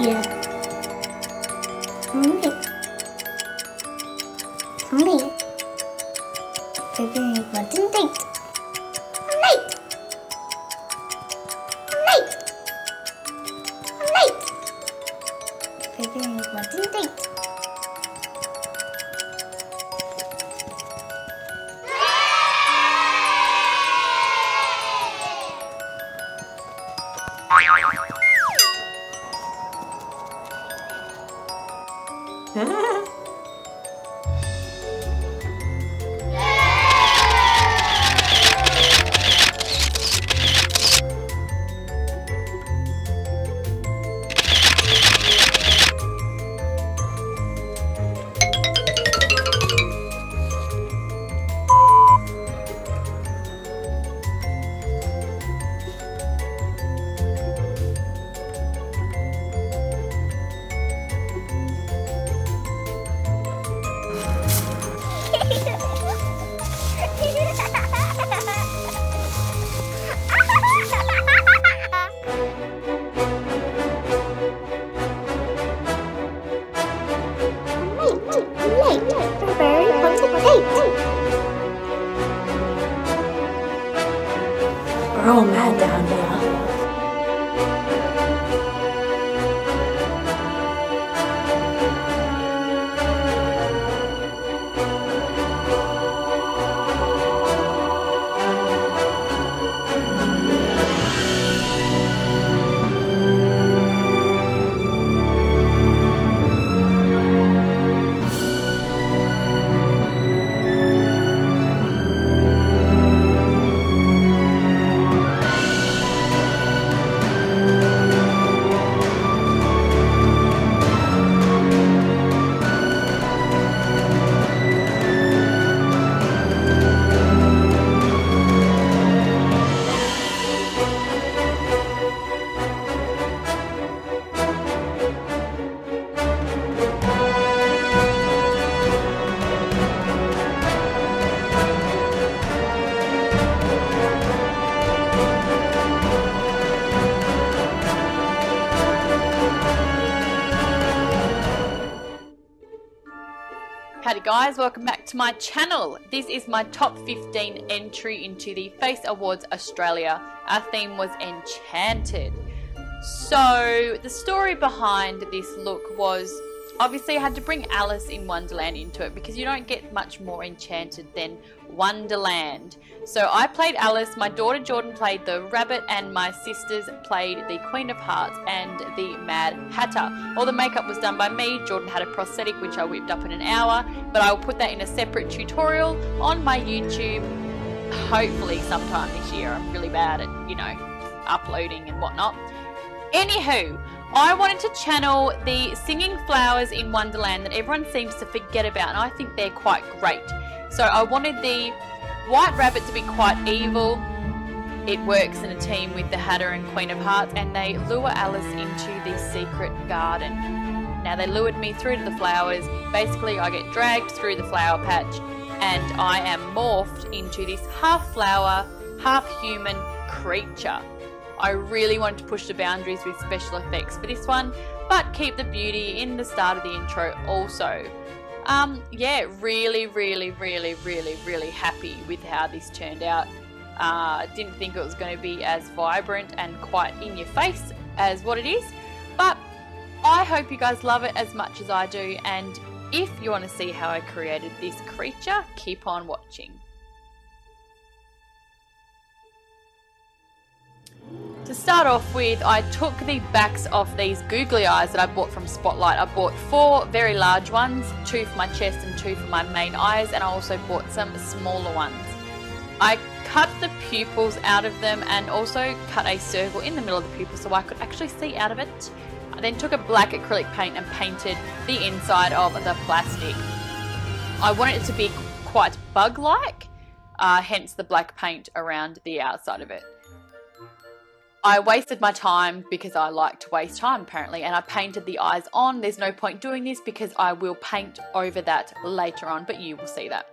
dear. Hungry. Hungry. Baby, what didn't eat? Late. Late. Late. Baby, what didn't eat? We're all mad down here. Howdy guys, welcome back to my channel. This is my top 15 entry into the Face Awards Australia. Our theme was Enchanted. So the story behind this look was obviously I had to bring Alice in Wonderland into it because you don't get much more enchanted than Wonderland. So I played Alice, my daughter Jordyn played the rabbit, and my sisters played the Queen of Hearts and the Mad Hatter. All the makeup was done by me. Jordyn had a prosthetic which I whipped up in an hour, but I will put that in a separate tutorial on my YouTube hopefully sometime this year. I'm really bad at, you know, uploading and whatnot. Anywho, I wanted to channel the singing flowers in Wonderland that everyone seems to forget about, and I think they're quite great. So I wanted the White Rabbit to be quite evil. It works in a team with the Hatter and Queen of Hearts, and they lure Alice into the secret garden. Now they lured me through to the flowers. Basically I get dragged through the flower patch and I am morphed into this half flower, half human creature. I really wanted to push the boundaries with special effects for this one, but keep the beauty in the start of the intro also. Yeah, really happy with how this turned out. Didn't think it was going to be as vibrant and quite in your face as what it is, but I hope you guys love it as much as I do, and if you want to see how I created this creature, keep on watching. To start off with, I took the backs off these googly eyes that I bought from Spotlight. I bought 4 very large ones, 2 for my chest and 2 for my main eyes, and I also bought some smaller ones. I cut the pupils out of them and also cut a circle in the middle of the pupil so I could actually see out of it. I then took a black acrylic paint and painted the inside of the plastic. I wanted it to be quite bug-like, hence the black paint around the outside of it. I wasted my time because I like to waste time apparently, and I painted the eyes on. There's no point doing this because I will paint over that later on, but you will see that.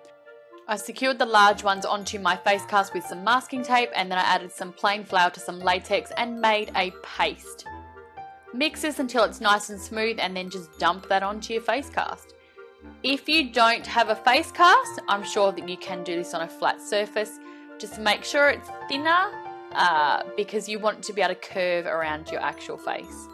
I secured the large ones onto my face cast with some masking tape, and then I added some plain flour to some latex and made a paste. Mix this until it's nice and smooth and then just dump that onto your face cast. If you don't have a face cast, I'm sure that you can do this on a flat surface. Just make sure it's thinner because you want it to be able to curve around your actual face.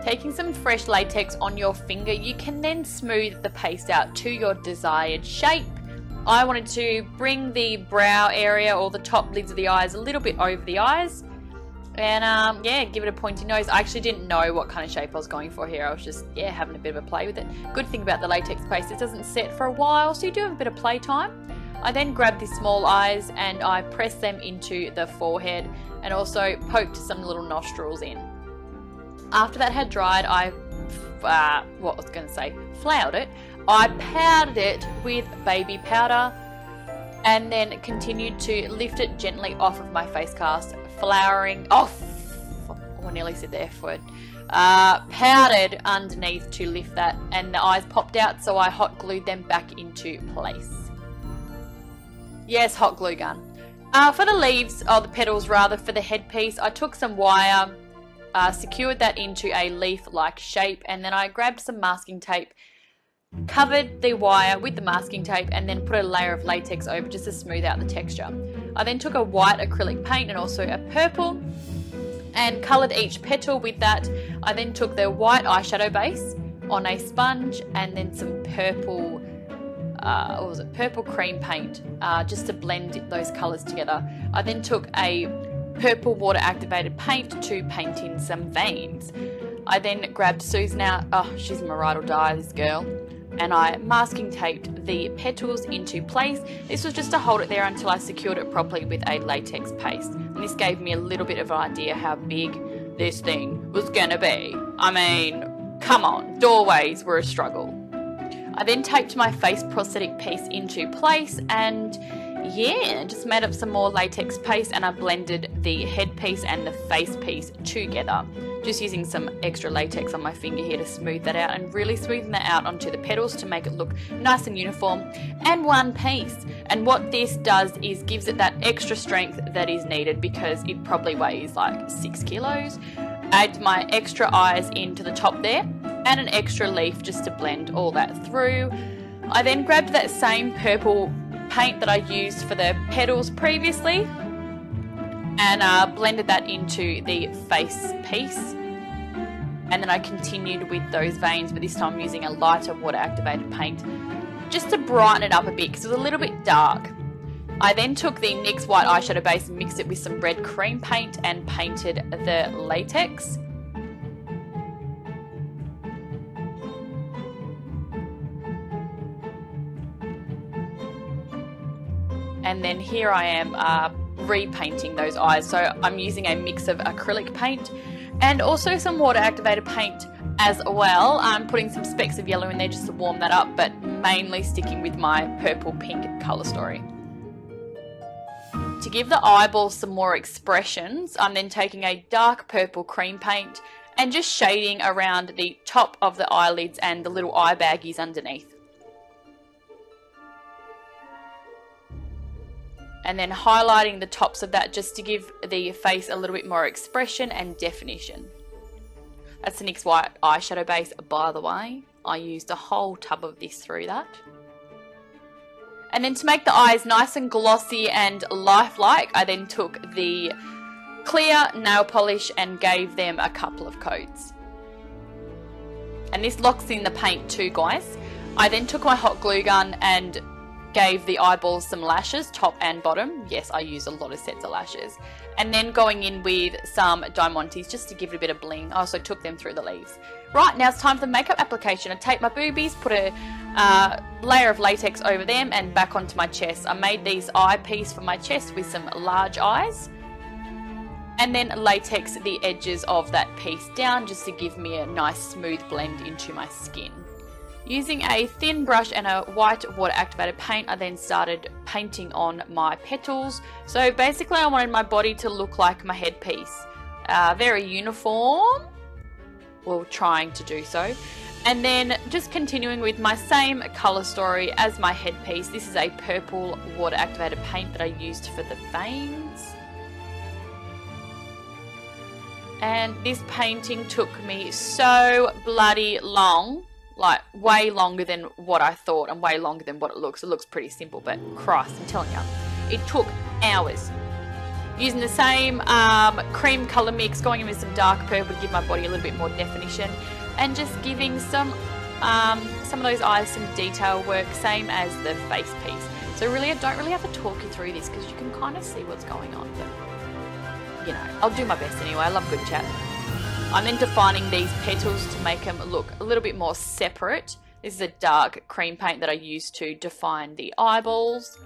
Taking some fresh latex on your finger, you can then smooth the paste out to your desired shape. I wanted to bring the brow area or the top lids of the eyes a little bit over the eyes and yeah, give it a pointy nose. I actually didn't know what kind of shape I was going for here. I was just, yeah, having a bit of a play with it. Good thing about the latex paste, it doesn't set for a while, so you do have a bit of play time. I then grabbed the small eyes and I pressed them into the forehead and also poked some little nostrils in. After that had dried, I floured it. I powdered it with baby powder and then continued to lift it gently off of my face cast, flouring off. Oh, I nearly said the F word. Powdered underneath to lift that, and the eyes popped out, so I hot glued them back into place. Yes, hot glue gun. For the leaves, or the petals rather, for the headpiece, I took some wire, secured that into a leaf-like shape, and then I grabbed some masking tape, covered the wire with the masking tape, and then put a layer of latex over just to smooth out the texture. I then took a white acrylic paint and also a purple and coloured each petal with that. I then took the white eyeshadow base on a sponge and then some purple, purple cream paint just to blend those colours together. I then took a purple water activated paint to paint in some veins. I then grabbed Susan out, oh she's my ride or die, this girl, and I masking taped the petals into place. This was just to hold it there until I secured it properly with a latex paste. And this gave me a little bit of an idea how big this thing was gonna be. I mean, come on, doorways were a struggle. I then taped my face prosthetic piece into place and yeah, just made up some more latex paste and I blended the headpiece and the face piece together. Just using some extra latex on my finger here to smooth that out and really smoothing that out onto the petals to make it look nice and uniform and one piece. And what this does is gives it that extra strength that is needed because it probably weighs like 6 kilos. Add my extra eyes into the top there and an extra leaf just to blend all that through. I then grabbed that same purple paint that I used for the petals previously and blended that into the face piece, and then I continued with those veins, but this time I'm using a lighter water activated paint just to brighten it up a bit because it was a little bit dark. I then took the NYX white eyeshadow base and mixed it with some red cream paint and painted the latex. And then here I am repainting those eyes. So I'm using a mix of acrylic paint and also some water activated paint as well. I'm putting some specks of yellow in there just to warm that up, but mainly sticking with my purple pink colour story. To give the eyeballs some more expressions, I'm then taking a dark purple cream paint and just shading around the top of the eyelids and the little eye baggies underneath. And then highlighting the tops of that just to give the face a little bit more expression and definition. That's the NYX white eyeshadow base, by the way. I used a whole tub of this through that. And then to make the eyes nice and glossy and lifelike, I then took the clear nail polish and gave them a couple of coats. And this locks in the paint too, guys. I then took my hot glue gun and gave the eyeballs some lashes, top and bottom. Yes, I use a lot of sets of lashes. And then going in with some diamantes just to give it a bit of bling. I also took them through the leaves. Right, now it's time for the makeup application. I taped my boobies, put a layer of latex over them and back onto my chest. I made these eyepiece for my chest with some large eyes. And then latex the edges of that piece down just to give me a nice smooth blend into my skin. Using a thin brush and a white water activated paint, I then started painting on my petals. So basically I wanted my body to look like my headpiece. Very uniform. well, trying to do so. And then just continuing with my same colour story as my headpiece. This is a purple water activated paint that I used for the veins. And this painting took me so bloody long, like way longer than what I thought and way longer than what it looks. It looks pretty simple, but Christ, I'm telling you, it took hours. Using the same cream colour mix, going in with some dark purple to give my body a little bit more definition, and just giving some of those eyes some detail work, same as the face piece. So really, I don't really have to talk you through this because you can kind of see what's going on, but you know, I'll do my best anyway. I love good chat. I'm then defining these petals to make them look a little bit more separate. This is a dark cream paint that I used to define the eyeballs.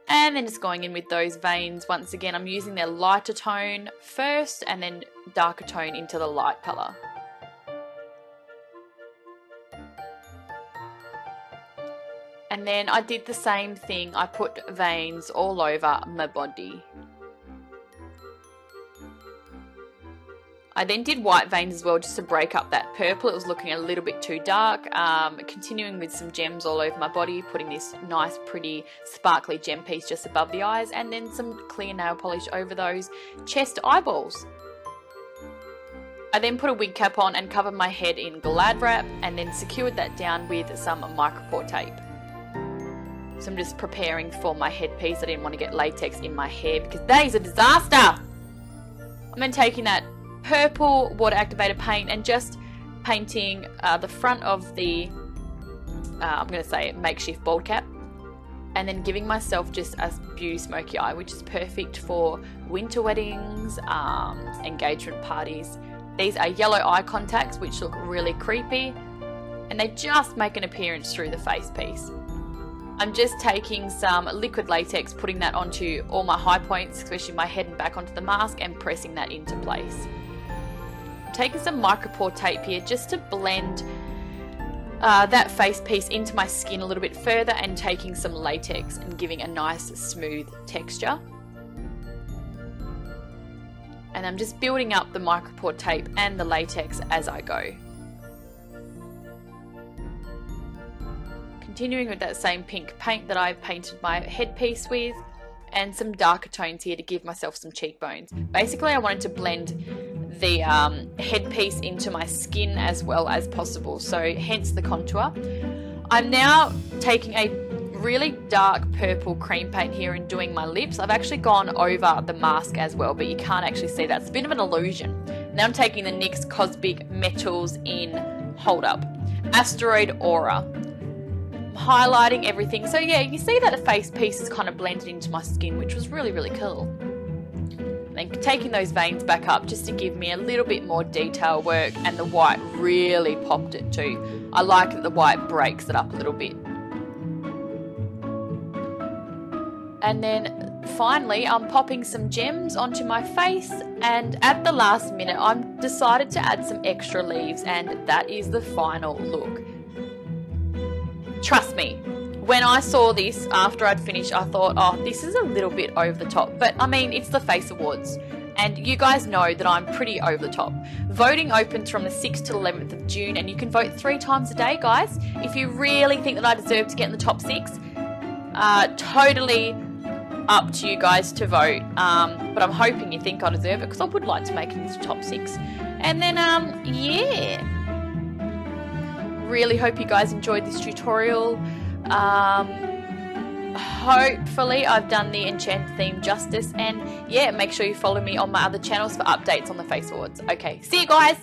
And then just going in with those veins. Once again, I'm using their lighter tone first and then darker tone into the light colour. And then I did the same thing. I put veins all over my body. I then did white veins as well just to break up that purple. It was looking a little bit too dark. Continuing with some gems all over my body, putting this nice pretty sparkly gem piece just above the eyes, and then some clear nail polish over those chest eyeballs. I then put a wig cap on and covered my head in Glad wrap and then secured that down with some micropore tape. So I'm just preparing for my headpiece. I didn't want to get latex in my hair because that is a disaster. I'm then taking that purple water activated paint and just painting the front of the I'm going to say makeshift bald cap, and then giving myself just a beauty smoky eye, which is perfect for winter weddings, engagement parties. These are yellow eye contacts which look really creepy, and they just make an appearance through the face piece. I'm just taking some liquid latex, putting that onto all my high points, especially my head and back onto the mask, and pressing that into place. Taking some micropore tape here just to blend that face piece into my skin a little bit further, and taking some latex and giving a nice smooth texture. And I'm just building up the micropore tape and the latex as I go. Continuing with that same pink paint that I've painted my headpiece with, and some darker tones here to give myself some cheekbones. Basically, I wanted to blend the headpiece into my skin as well as possible, so hence the contour. I'm now taking a really dark purple cream paint here and doing my lips. I've actually gone over the mask as well, but you can't actually see that. It's a bit of an illusion. Now I'm taking the NYX Cosmic Metals in Hold Up Asteroid Aura, highlighting everything. So yeah, you see that the face piece is kind of blended into my skin, which was really, really cool. And then taking those veins back up just to give me a little bit more detail work, and the white really popped it too. I like that the white breaks it up a little bit. And then finally, I'm popping some gems onto my face, and at the last minute, I've decided to add some extra leaves, and that is the final look. Trust me, when I saw this after I'd finished, I thought, oh, this is a little bit over the top. But I mean, it's the Face Awards, and you guys know that I'm pretty over the top. Voting opens from the 6th to 11th of June, and you can vote 3 times a day, guys. If you really think that I deserve to get in the top 6, totally up to you guys to vote. But I'm hoping you think I deserve it, because I would like to make it into the top 6. And then, yeah. Really hope you guys enjoyed this tutorial. Hopefully I've done the Enchanted theme justice, and yeah, make sure you follow me on my other channels for updates on the Face Awards. Okay, see you guys!